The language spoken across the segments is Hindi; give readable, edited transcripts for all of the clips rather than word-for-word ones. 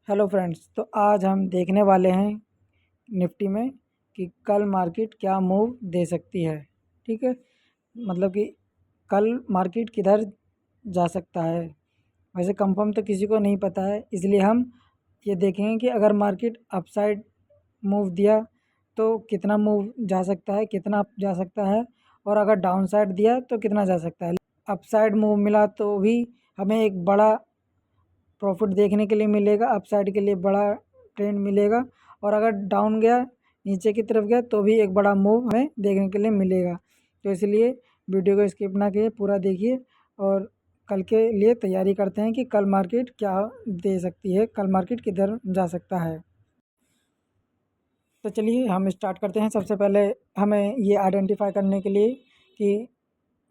हेलो फ्रेंड्स, तो आज हम देखने वाले हैं निफ्टी में कि कल मार्केट क्या मूव दे सकती है। ठीक है, मतलब कि कल मार्केट किधर जा सकता है। वैसे कंफर्म तो किसी को नहीं पता है, इसलिए हम ये देखेंगे कि अगर मार्केट अपसाइड मूव दिया तो कितना मूव जा सकता है, कितना अप जा सकता है, और अगर डाउन साइड दिया तो कितना जा सकता है। अपसाइड मूव मिला तो भी हमें एक बड़ा प्रॉफिट देखने के लिए मिलेगा, अपसाइड के लिए बड़ा ट्रेंड मिलेगा, और अगर डाउन गया, नीचे की तरफ गया, तो भी एक बड़ा मूव हमें देखने के लिए मिलेगा। तो इसलिए वीडियो को स्किप ना किए, पूरा देखिए और कल के लिए तैयारी करते हैं कि कल मार्केट क्या दे सकती है, कल मार्केट किधर जा सकता है। तो चलिए हम स्टार्ट करते हैं। सबसे पहले हमें ये आइडेंटिफाई करने के लिए कि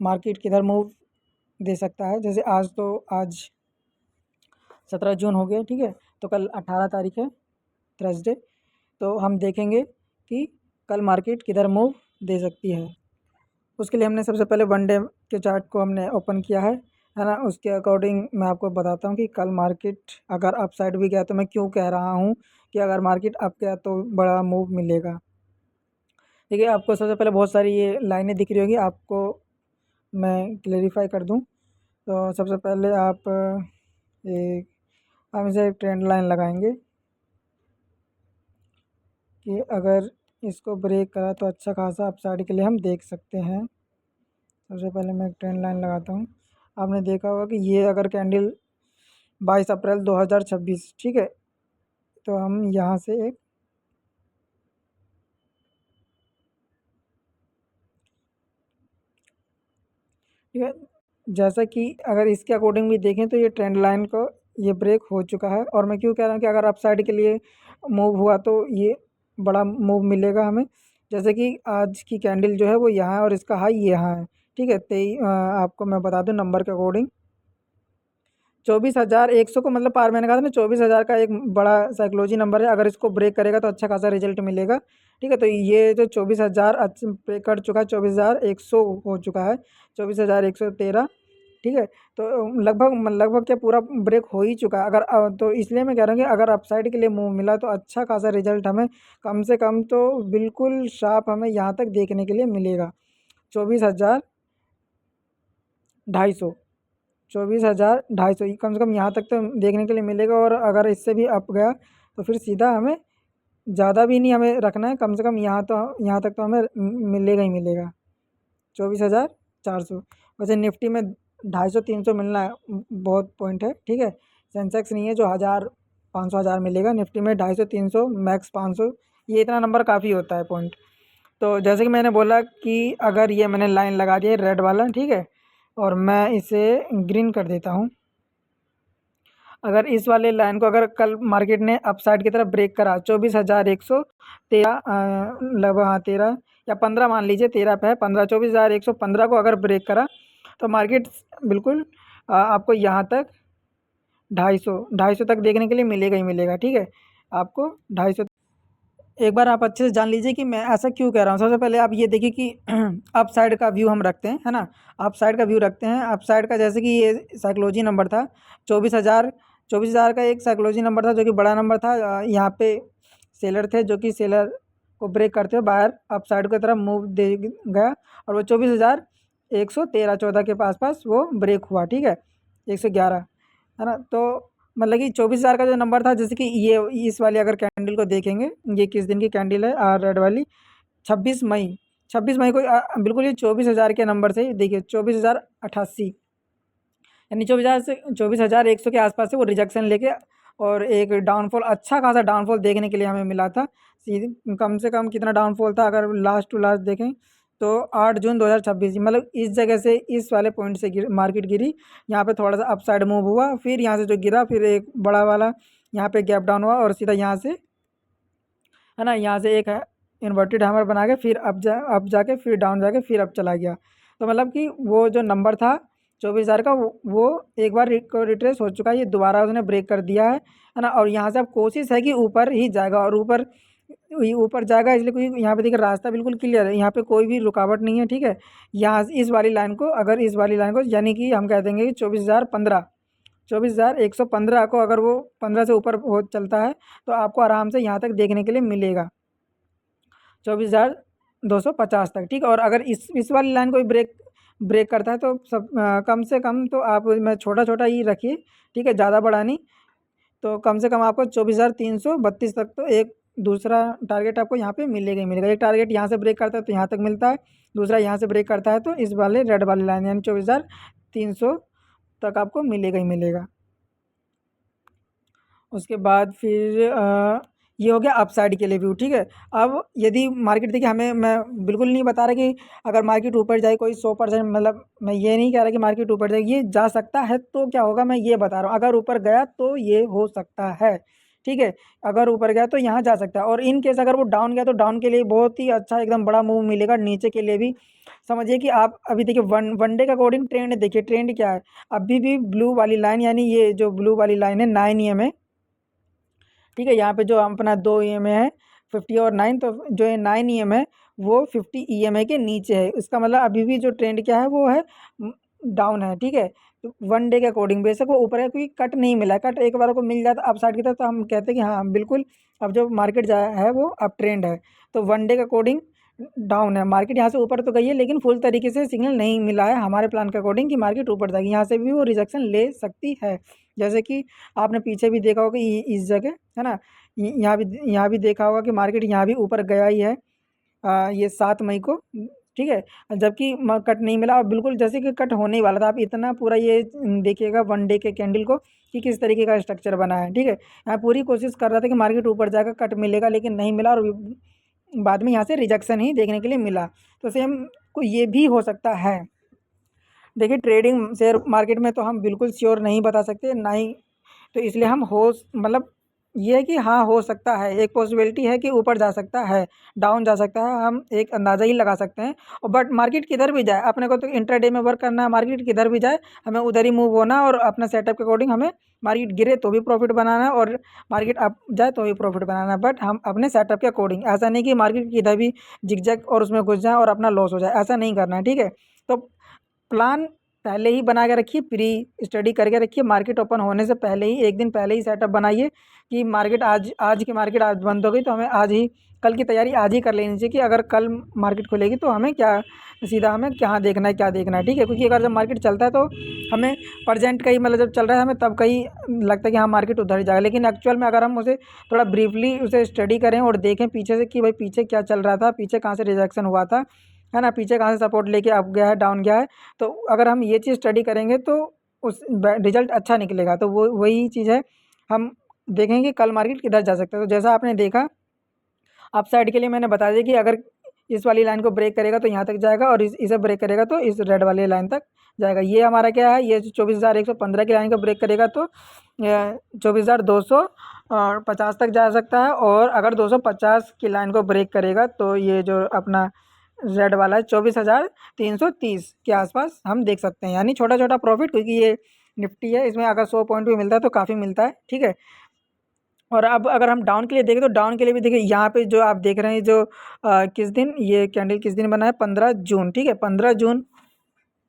मार्केट किधर मूव दे सकता है। जैसे आज 17 जून हो गया, ठीक है, तो कल 18 तारीख है, थर्सडे। तो हम देखेंगे कि कल मार्केट किधर मूव दे सकती है। उसके लिए हमने सबसे पहले वन डे के चार्ट को हमने ओपन किया है ना। उसके अकॉर्डिंग मैं आपको बताता हूँ कि कल मार्केट अगर अप साइड भी गया तो मैं क्यों कह रहा हूँ कि अगर मार्केट अप गया तो बड़ा मूव मिलेगा। देखिए, आपको सबसे पहले बहुत सारी ये लाइनें दिख रही होगी, आपको मैं क्लेरिफाई कर दूँ। तो सबसे पहले आप एक हम इसे ट्रेंड लाइन लगाएंगे कि अगर इसको ब्रेक करा तो अच्छा खासा अपसाइड के लिए हम देख सकते हैं। सबसे पहले मैं एक ट्रेंड लाइन लगाता हूँ। आपने देखा होगा कि ये अगर कैंडल 22 अप्रैल 2026, ठीक है, तो हम यहाँ से एक ठीक है, जैसा कि अगर इसके अकॉर्डिंग भी देखें तो ये ट्रेंड लाइन को ये ब्रेक हो चुका है। और मैं क्यों कह रहा हूँ कि अगर अपसाइड के लिए मूव हुआ तो ये बड़ा मूव मिलेगा हमें। जैसे कि आज की कैंडल जो है वो यहाँ है और इसका हाई यहाँ है, ठीक है। आपको मैं बता दूँ नंबर के अकॉर्डिंग 24,100 को मतलब पार, मैंने कहा था ना 24,000 का एक बड़ा साइकोलॉजी नंबर है। अगर इसको ब्रेक करेगा तो अच्छा खासा रिजल्ट मिलेगा, ठीक है। तो ये जो 24,000 ब्रेक कर चुका है, 24,100 हो चुका है, 24,113, ठीक है। तो लगभग क्या पूरा ब्रेक हो ही चुका है। तो इसलिए मैं कह रहा हूँ कि अगर अपसाइड के लिए मूव मिला तो अच्छा खासा रिजल्ट हमें कम से कम तो बिल्कुल शार्प हमें यहाँ तक देखने के लिए मिलेगा। 24,250, 24,250 कम से कम यहाँ तक तो देखने के लिए मिलेगा। और अगर इससे भी अप गया तो फिर सीधा हमें ज़्यादा भी नहीं हमें रखना है, कम से कम यहाँ तक तो हमें मिलेगा ही मिलेगा 24,400। वैसे निफ्टी में 250-300 मिलना बहुत पॉइंट है, ठीक है। सेंसेक्स नहीं है जो 1,000-500 मिलेगा, निफ्टी में 250-300 मैक्स 500, ये इतना नंबर काफ़ी होता है पॉइंट। तो जैसे कि मैंने बोला कि अगर ये मैंने लाइन लगा दिया है रेड वाला, ठीक है, और मैं इसे ग्रीन कर देता हूँ। अगर इस वाले लाइन को अगर कल मार्केट ने अपसाइड की तरफ ब्रेक करा 24,113, लगभग हाँ 13 या 15 मान लीजिए, 13 पे है, 15, 24,115 को अगर ब्रेक करा तो मार्केट बिल्कुल आपको यहाँ तक 250 तक देखने के लिए मिलेगा ही मिलेगा, ठीक है। आपको 250 एक बार आप अच्छे से जान लीजिए कि मैं ऐसा क्यों कह रहा हूँ। सबसे पहले आप ये देखिए कि अप साइड का व्यू हम रखते हैं, है ना। अप साइड का व्यू रखते हैं, अप साइड का जैसे कि ये साइकोलॉजी नंबर था 24,000 का एक साइकोलॉजी नंबर था जो कि बड़ा नंबर था। यहाँ पे सेलर थे जो कि सेलर को ब्रेक करते हुए बाहर अप साइड की तरफ मूव दे गया, और वो 24,113-14 के पास वो ब्रेक हुआ, ठीक है, 111, है ना। तो मतलब कि 24,000 का जो नंबर था, जैसे कि ये इस वाली अगर कैंडल को देखेंगे, ये किस दिन की कैंडल है, रेड वाली 26 मई, 26 मई को बिल्कुल ये 24,000 के नंबर से देखिए 24,088, यानी 24,100 के आसपास से वो रिजेक्शन लेके और एक डाउनफॉल, अच्छा खासा डाउनफॉल देखने के लिए हमें मिला था। सीधे कम से कम कितना डाउनफॉल था अगर लास्ट टू लास्ट देखें तो 8 जून 2026, मतलब इस जगह से इस वाले पॉइंट से मार्केट गिरी। यहाँ पे थोड़ा सा अपसाइड मूव हुआ, फिर यहाँ से जो गिरा फिर एक बड़ा वाला यहाँ पे गैप डाउन हुआ और सीधा यहाँ से, है ना, यहाँ से एक इन्वर्टेड हैमर बना के फिर अप जाके फिर डाउन जाके फिर अप चला गया। तो मतलब कि वो जो नंबर था 24,000 का, वो एक बार रिट्रेस हो चुका है, ये दोबारा उसने ब्रेक कर दिया है ना। और यहाँ से अब कोशिश है कि ऊपर ही जाएगा और ऊपर ऊपर जाएगा, इसलिए क्योंकि यहाँ पे देखिए रास्ता बिल्कुल क्लियर है, यहाँ पे कोई भी रुकावट नहीं है, ठीक है। यहाँ इस वाली लाइन को, अगर इस वाली लाइन को, यानी कि हम कह देंगे कि 24,015, 24,115 को अगर वो 15 से ऊपर हो चलता है तो आपको आराम से यहाँ तक देखने के लिए मिलेगा 24,250 तक, ठीक है। और अगर इस वाली लाइन को भी ब्रेक करता है तो कम से कम तो आप मैं छोटा छोटा ही रखिए, ठीक है, ज़्यादा बड़ा नहीं। तो कम से कम आपको 24,332 तक तो एक दूसरा टारगेट आपको यहाँ पे मिलेगा ही मिलेगा। एक टारगेट यहाँ से ब्रेक करता है तो यहाँ तक मिलता है, दूसरा यहाँ से ब्रेक करता है तो इस वाले रेड वाली लाइन यानी 24,300 तक आपको मिलेगा ही मिलेगा। उसके बाद फिर ये हो गया अपसाइड के लिए व्यू, ठीक है। अब यदि मार्केट देखिए हमें मैं बिल्कुल नहीं बता रहा कि अगर मार्केट ऊपर जाए कोई 100%, मतलब मैं ये नहीं कह रहा कि मार्केट ऊपर जाए, ये जा सकता है तो क्या होगा मैं ये बता रहा हूँ। अगर ऊपर गया तो ये हो सकता है, ठीक है। अगर ऊपर गया तो यहाँ जा सकता है, और इन केस अगर वो डाउन गया तो डाउन के लिए बहुत ही अच्छा एकदम बड़ा मूव मिलेगा। नीचे के लिए भी समझिए कि आप अभी देखिए वन डे का अकॉर्डिंग ट्रेंड देखिए, ट्रेंड क्या है अभी भी ब्लू वाली लाइन, यानी ये जो ब्लू वाली लाइन है 9 EMA, ठीक है। यहाँ पे जो अपना 2 EMA है 50 और 9, तो जो है 9 EMA है वो 50 EMA के नीचे है। इसका मतलब अभी भी जो ट्रेंड क्या है वो है डाउन है, ठीक है। तो वन डे के अकॉर्डिंग बेशक वो ऊपर है क्योंकि कट नहीं मिला है, कट एक बार को मिल जाता अप साइड की तरफ तो हम कहते हैं कि हाँ बिल्कुल अब जो मार्केट जाया है वो अप ट्रेंड है। तो वन डे के अकॉर्डिंग डाउन है मार्केट, यहाँ से ऊपर तो गई है लेकिन फुल तरीके से सिग्नल नहीं मिला है हमारे प्लान के अकॉर्डिंग कि मार्केट ऊपर जाएगी। यहाँ से भी वो रिजेक्शन ले सकती है, जैसे कि आपने पीछे भी देखा होगा इस जगह है ना, यहाँ भी देखा होगा कि मार्केट यहाँ भी ऊपर गया ही है ये 7 मई को, ठीक है। जबकि कट नहीं मिला और बिल्कुल जैसे कि कट होने ही वाला था। आप इतना पूरा ये देखिएगा वन डे के कैंडल को कि किस तरीके का स्ट्रक्चर बना है, ठीक है। यहाँ पूरी कोशिश कर रहा था कि मार्केट ऊपर जाकर कट मिलेगा लेकिन नहीं मिला और बाद में यहाँ से रिजेक्शन ही देखने के लिए मिला। तो सेम को ये भी हो सकता है। देखिए ट्रेडिंग शेयर मार्केट में तो हम बिल्कुल श्योर नहीं बता सकते ना ही, तो इसलिए हम हो मतलब ये है कि हाँ हो सकता है, एक पॉसिबिलिटी है कि ऊपर जा सकता है डाउन जा सकता है, हम एक अंदाज़ा ही लगा सकते हैं। और बट मार्केट किधर भी जाए अपने को तो इंट्राडे में वर्क करना है, मार्केट किधर भी जाए हमें उधर ही मूव होना और अपना सेटअप के अकॉर्डिंग हमें मार्केट गिरे तो भी प्रॉफिट बनाना है और मार्केट अप जाए तो भी प्रॉफिट बनाना है, बट हम अपने सेटअप के अकॉर्डिंग। ऐसा नहीं कि मार्केट किधर भी जिगजैग और उसमें घुस जाए और अपना लॉस हो जाए, ऐसा नहीं करना है, ठीक है। तो प्लान पहले ही बना के रखिए, प्री स्टडी करके रखिए, मार्केट ओपन होने से पहले ही एक दिन पहले ही सेटअप बनाइए कि मार्केट आज की मार्केट आज बंद हो गई तो हमें आज ही कल की तैयारी आज ही कर लेनी चाहिए कि अगर कल मार्केट खुलेगी तो हमें क्या सीधा हमें क्या देखना है क्या देखना है, ठीक है। क्योंकि अगर जब मार्केट चलता है तो हमें प्रजेंट का ही मतलब जब चल रहा है हमें तब का ही लगता है कि हाँ मार्केट उधर ही जाएगा, लेकिन एक्चुअल में अगर हम उसे थोड़ा ब्रीफली उसे स्टडी करें और देखें पीछे से कि भाई पीछे क्या चल रहा था, पीछे कहाँ से रिजेक्शन हुआ था, है ना, पीछे कहाँ से सपोर्ट लेके अप गया है डाउन गया है, तो अगर हम ये चीज़ स्टडी करेंगे तो उस रिजल्ट अच्छा निकलेगा। तो वो वही चीज़ है, हम देखेंगे कल मार्केट किधर जा सकता है। तो जैसा आपने देखा अप साइड के लिए मैंने बता दिया कि अगर इस वाली लाइन को ब्रेक करेगा तो यहाँ तक जाएगा और इसे ब्रेक करेगा तो इस रेड वाली लाइन तक जाएगा। ये हमारा क्या है, ये 24,115 की लाइन को ब्रेक करेगा तो 24,250 तक जा सकता है, और अगर 250 की लाइन को ब्रेक करेगा तो ये जो अपना रेड वाला है 24,330 के आसपास हम देख सकते हैं। यानी छोटा छोटा प्रॉफिट, क्योंकि ये निफ्टी है इसमें अगर 100 पॉइंट भी मिलता है तो काफ़ी मिलता है, ठीक है। और अब अगर हम डाउन के लिए देखें तो डाउन के लिए भी देखिए यहाँ पे जो आप देख रहे हैं जो किस दिन ये कैंडल किस दिन बना है 15 जून, ठीक है। 15 जून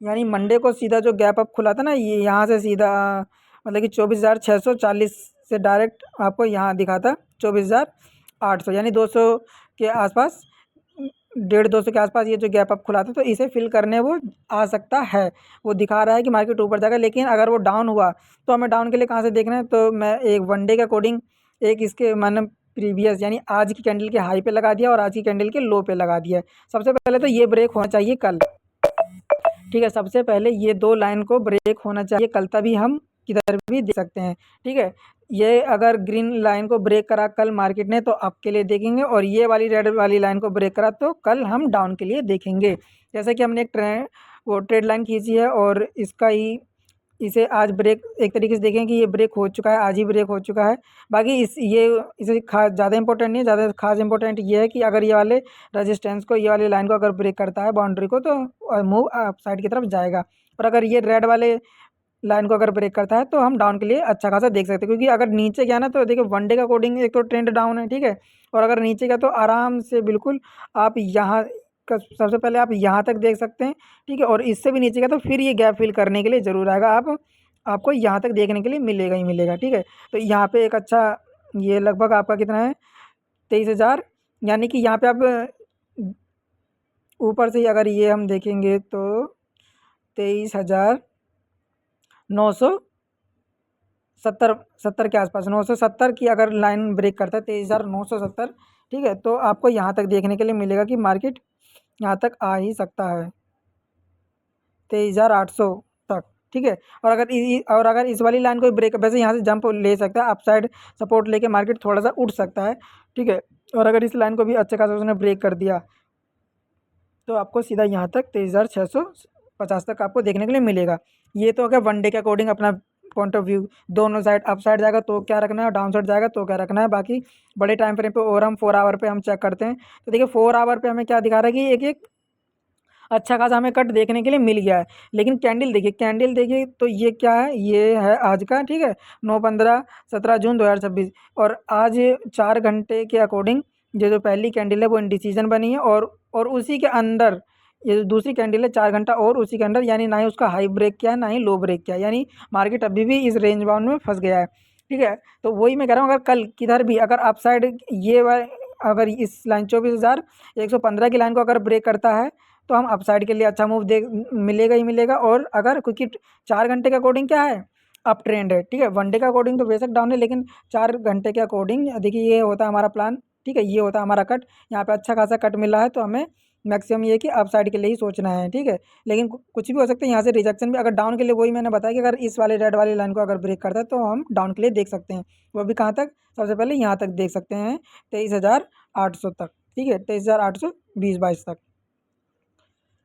यानी मंडे को सीधा जो गैप अप खुला था ना ये यहाँ से सीधा मतलब कि 24,640 से डायरेक्ट आपको यहाँ दिखा था 24,800, यानी 200 के आसपास 150-200 के आसपास ये जो गैप अप खुला था, तो इसे फिल करने वो आ सकता है। वो दिखा रहा है कि मार्केट ऊपर जाएगा, लेकिन अगर वो डाउन हुआ तो हमें डाउन के लिए कहाँ से देखना है, तो मैं एक वन डे के अकॉर्डिंग एक इसके मैंने प्रीवियस यानी आज की कैंडल के हाई पे लगा दिया और आज की कैंडल के लो पे लगा दिया। सबसे पहले तो ये ब्रेक होना चाहिए कल, ठीक है। सबसे पहले ये 2 लाइन को ब्रेक होना चाहिए कल, तभी हम किधर भी देख सकते हैं, ठीक है। ये अगर ग्रीन लाइन को ब्रेक करा कल मार्केट ने तो अप के लिए देखेंगे, और ये वाली रेड वाली लाइन को ब्रेक करा तो कल हम डाउन के लिए देखेंगे। जैसे कि हमने एक ट्रेड लाइन खींची है और इसका ही इसे आज ब्रेक एक तरीके से देखें कि ये ब्रेक हो चुका है, आज ही ब्रेक हो चुका है। बाकी इसे खास ज़्यादा इंपॉर्टेंट नहीं है, ज़्यादा खास इंपॉर्टेंट ये है कि अगर ये वाले रेजिस्टेंस को ये वाली लाइन को अगर ब्रेक करता है बाउंड्री को तो मूव अप साइड की तरफ जाएगा। और अगर ये रेड वाले लाइन को अगर ब्रेक करता है तो हम डाउन के लिए अच्छा खासा देख सकते हैं, क्योंकि अगर नीचे गया ना तो देखिए वन डे का अकॉर्डिंग एक तो ट्रेंड डाउन है, ठीक है। और अगर नीचे गया तो आराम से बिल्कुल आप यहाँ सबसे पहले आप यहाँ तक देख सकते हैं, ठीक है। और इससे भी नीचे गया तो फिर ये गैप फिल करने के लिए ज़रूर आएगा। आप आपको यहाँ तक देखने के लिए मिलेगा ही मिलेगा, ठीक है। तो यहाँ पे एक अच्छा, ये लगभग आपका कितना है 23,000, यानी कि यहाँ पे आप ऊपर से ही अगर ये हम देखेंगे तो 23,970 70 के आसपास, 970 की अगर लाइन ब्रेक करता है 23,970, ठीक है। तो आपको यहाँ तक देखने के लिए मिलेगा कि मार्केट यहाँ तक आ ही सकता है 23,800 तक, ठीक है। और अगर इस वाली लाइन को ब्रेक, वैसे यहाँ से जंप ले सकता है, अपसाइड सपोर्ट लेके मार्केट थोड़ा सा उठ सकता है, ठीक है। और अगर इस लाइन को भी अच्छे खासा उसने ब्रेक कर दिया तो आपको सीधा यहाँ तक 23,650 तक आपको देखने के लिए मिलेगा। ये तो अगर वन डे के अकॉर्डिंग अपना पॉइंट ऑफ व्यू, दोनों साइड अप साइड जाएगा तो क्या रखना है और डाउन साइड जाएगा तो क्या रखना है। बाकी बड़े टाइम फ्रेम पे और हम 4 आवर पे हम चेक करते हैं तो देखिए 4 आवर पे हमें क्या दिखा रहा है कि एक एक अच्छा खासा हमें कट देखने के लिए मिल गया है। लेकिन कैंडल देखिए तो ये क्या है, ये है आज का, ठीक है, 9/15 17 जून 2026। और आज 4 घंटे के अकॉर्डिंग ये जो पहली कैंडल है वो इंडिसीजन बनी है, और उसी के अंदर ये जो दूसरी कैंडल है 4 घंटा और उसी के अंदर, यानी ना ही उसका हाई ब्रेक किया है ना ही लो ब्रेक किया है, यानी मार्केट अभी भी इस रेंज बाउंड में फंस गया है, ठीक है। तो वही मैं कह रहा हूँ, अगर कल किधर भी अगर अप साइड अगर इस लाइन 24,115 की लाइन को अगर ब्रेक करता है तो हम अपसाइड के लिए अच्छा मूव देख मिलेगा ही मिलेगा। और अगर क्योंकि 4 घंटे के अकॉर्डिंग क्या है, अप ट्रेंड है, ठीक है। वन डे का अकॉर्डिंग तो बेशक डाउन है, लेकिन 4 घंटे के अकॉर्डिंग देखिए ये होता है हमारा प्लान, ठीक है। ये होता है हमारा कट, यहाँ पे अच्छा खासा कट मिला है तो हमें मैक्सिमम ये कि अप साइड के लिए ही सोचना है, ठीक है। लेकिन कुछ भी हो सकता है, यहाँ से रिजेक्शन भी, अगर डाउन के लिए वही मैंने बताया कि अगर इस वाले रेड वाली लाइन को अगर ब्रेक करता है तो हम डाउन के लिए देख सकते हैं। वो भी कहाँ तक, सबसे पहले यहाँ तक देख सकते हैं 23,800 तक, ठीक है, 23,820-22 तक।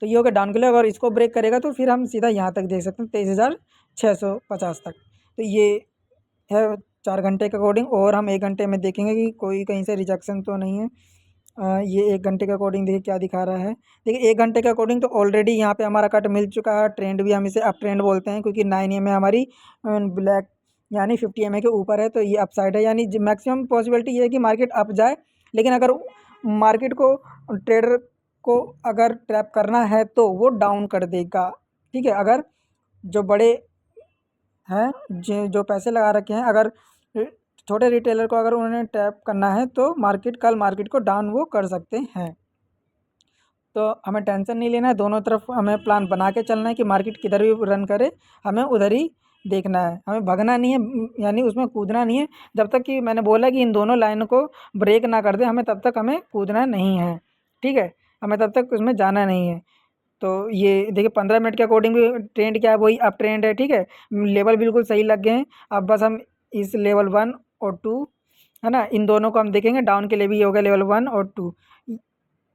तो ये हो गया डाउन के लिए, अगर इसको ब्रेक करेगा तो फिर हम सीधा यहाँ तक देख सकते हैं 23,650 तक। तो ये है 4 घंटे के अकॉर्डिंग। और हम 1 घंटे में देखेंगे कि कोई कहीं से रिजेक्शन तो नहीं है। ये 1 घंटे के अकॉर्डिंग देखिए क्या दिखा रहा है। देखिए 1 घंटे के अकॉर्डिंग तो ऑलरेडी यहाँ पे हमारा कट मिल चुका है। ट्रेंड भी हम इसे अप ट्रेंड बोलते हैं, क्योंकि 9 EMA हमारी ब्लैक यानी 50 EMA के ऊपर है, तो ये अपसाइड है, यानी मैक्सिमम पॉसिबिलिटी ये है कि मार्केट अप जाए। लेकिन अगर मार्केट को, ट्रेडर को अगर ट्रैप करना है तो वो डाउन कर देगा, ठीक है। अगर जो बड़े हैं, जो पैसे लगा रखे हैं, अगर छोटे रिटेलर को अगर उन्होंने ट्रैप करना है तो कल मार्केट को डाउन वो कर सकते हैं। तो हमें टेंशन नहीं लेना है, दोनों तरफ हमें प्लान बना के चलना है कि मार्केट किधर भी रन करे हमें उधर ही देखना है, हमें भगना नहीं है, यानी उसमें कूदना नहीं है। जब तक कि मैंने बोला कि इन दोनों लाइनों को ब्रेक ना कर दे हमें, तब तक हमें कूदना नहीं है, ठीक है। हमें तब तक उसमें जाना नहीं है। तो ये देखिए 15 मिनट के अकॉर्डिंग भी ट्रेंड क्या है, वही अप ट्रेंड है, ठीक है। लेवल बिल्कुल सही लग गए हैं। अब बस हम इस लेवल 1 और 2 है ना, इन दोनों को हम देखेंगे। डाउन के लिए भी ये हो गया लेवल 1 और 2।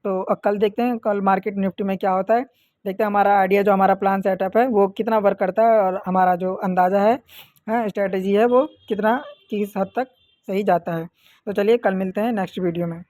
तो कल देखते हैं कल मार्केट निफ्टी में क्या होता है। देखते हैं हमारा आइडिया, जो हमारा प्लान सेटअप है वो कितना वर्क करता है, और हमारा जो अंदाज़ा है, हाँ, स्ट्रेटजी है, वो कितना किस हद तक सही जाता है। तो चलिए कल मिलते हैं नेक्स्ट वीडियो में।